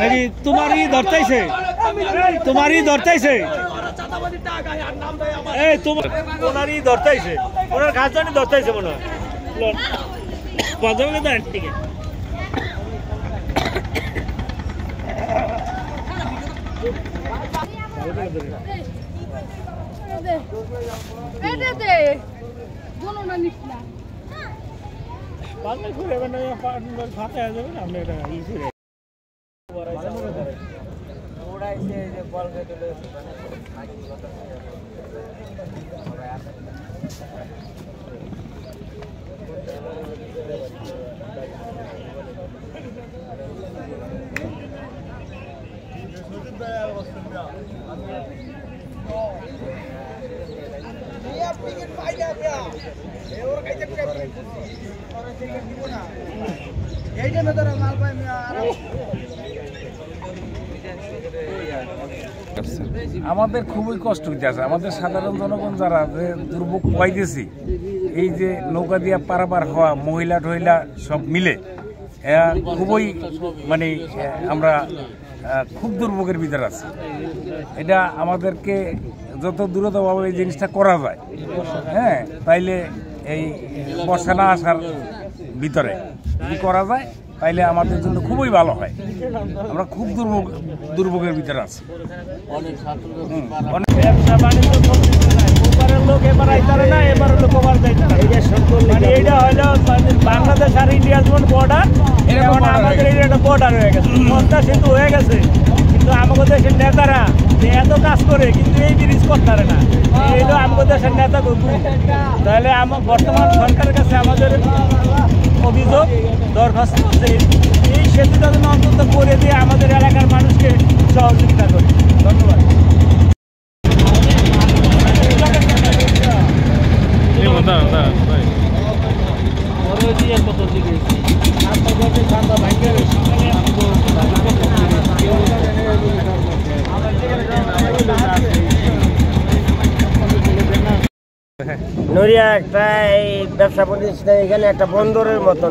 নাকি তোমারই ধরতেছে এই তোমারই ধরতেছে ওনার কাজ জানি ধরতেছে মনে হয় পঞ্চমে দেন ঠিক আছে আমাদের খুবই কষ্ট হইতেছে আমাদের সাধারণ জনগণ যারা যে দুর্ভোগ পাইতেছি এই যে নৌকা দিয়ে পারাপার হওয়া মহিলা টহিলা সব মিলে খুবই মানে আমরা খুব দুর্ভোগের ভিতরে আছি এটা আমাদেরকে যত দ্রুতভাবে এই জিনিসটা করা যায় হ্যাঁ তাইলে এই বর্ষা না আসার ভিতরে যদি করা যায় তাইলে আমাদের জন্য খুবই ভালো হয় আমরা খুব দুর্ভোগের ভিতরে আছি ব্যবসা বাণিজ্য ওপারের লোক এবার আইতারে না এবার লোক ওপার যাইতে না মানে এইটা হইল বাংলাদেশ আর ইন্ডিয়ার যেমন বর্ডার এখন আমাদের এটা বর্ডার হয়ে গেছে পদ্মা সেতু হয়ে গেছে কিন্তু আমাদের দেশের নেতারা যে এত কাজ করে কিন্তু এই ব্রিজ করতে পারে না এইটা আমাদের দেশের নেতা তাহলে বর্তমান সরকারের কাছে আমাদের অভিযোগ দরখাস্ত করছে এই সেতুটা যেন অন্তত করে দিয়ে আমাদের এলাকার মানুষকে সহযোগিতা করে ধন্যবাদ নড়িয়া একটা এই ব্যবসা প্রতিষ্ঠান এখানে একটা বন্দরের মতো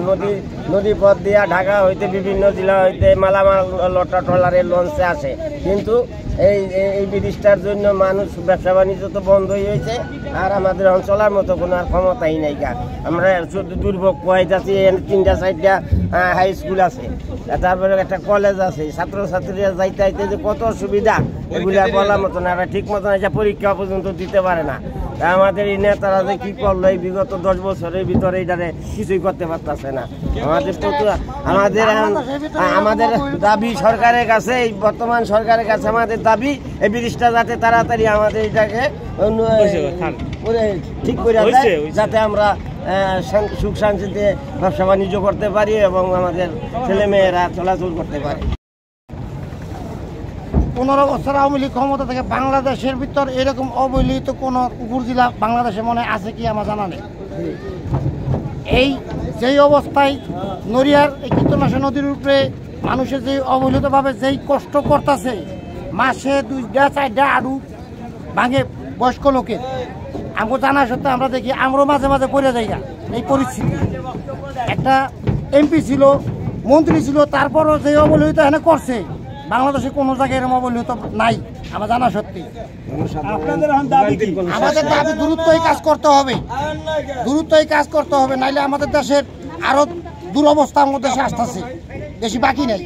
নদী পথ দিয়া ঢাকা হইতে বিভিন্ন জেলা হইতে মালামাল লটা ট্রলারের লঞ্চে আসে কিন্তু এই ব্রিজটার জন্য মানুষ ব্যবসা বাণিজ্য তো বন্ধই হয়েছে আর আমাদের অঞ্চলের মতো কোনো আর ক্ষমতাই নাই গা আমরা শুধু দুর্ভোগ পোয়াই যাচ্ছি 3টা 4টা হাই স্কুল আছে তারপরে একটা কলেজ আছে ছাত্রছাত্রীরা যাইতে যাইতে যে কত সুবিধা এগুলি আর বলার মতো না ঠিক মতন এসে পরীক্ষা পর্যন্ত দিতে পারে না আমাদের এই নেতারা যে কি করলো এই বিগত 10 বছরের ভিতরে এইটারে কিছুই করতে পারতেছে না আমাদের দাবি সরকারের কাছে এই বর্তমান সরকারের কাছে আমাদের দাবি এই ব্রিজটা যাতে তাড়াতাড়ি আমাদের এটাকে ঠিক করে দেয় যাতে আমরা সুখ শান্তিতে ব্যবসা বাণিজ্য করতে পারি এবং আমাদের ছেলেমেয়েরা চলাচল করতে পারে 15 বছর আওয়ামী লীগ ক্ষমতা থেকে বাংলাদেশের ভিতর এরকম অবহেলিত কোনো উপজেলা বাংলাদেশে মনে আছে কি আমার জানা নেই এই যেই অবস্থায় নড়িয়ার এই কীটনাশক নদীর উপরে মানুষের যে অবহেলিতভাবে যেই কষ্ট করতেছে মাসে 2টা 4টা আড়ু ভাঙে বয়স্ক লোকের আমাকে জানা সত্ত্বেও আমরা দেখি আমরাও মাঝে মাঝে পড়ে যাই এই পরিস্থিতি একটা এমপি ছিল মন্ত্রী ছিল তারপরও যে অবহেলিত এখানে করছে বাংলাদেশে কোনো জায়গায় এরকম অবহেলিত নাই আমার জানা সত্যি আমাদের দাবি দ্রুতই কাজ করতে হবে নাইলে আমাদের দেশের আরো দুরবস্থা আমাদের দেশে আসতেছে বেশি বাকি নাই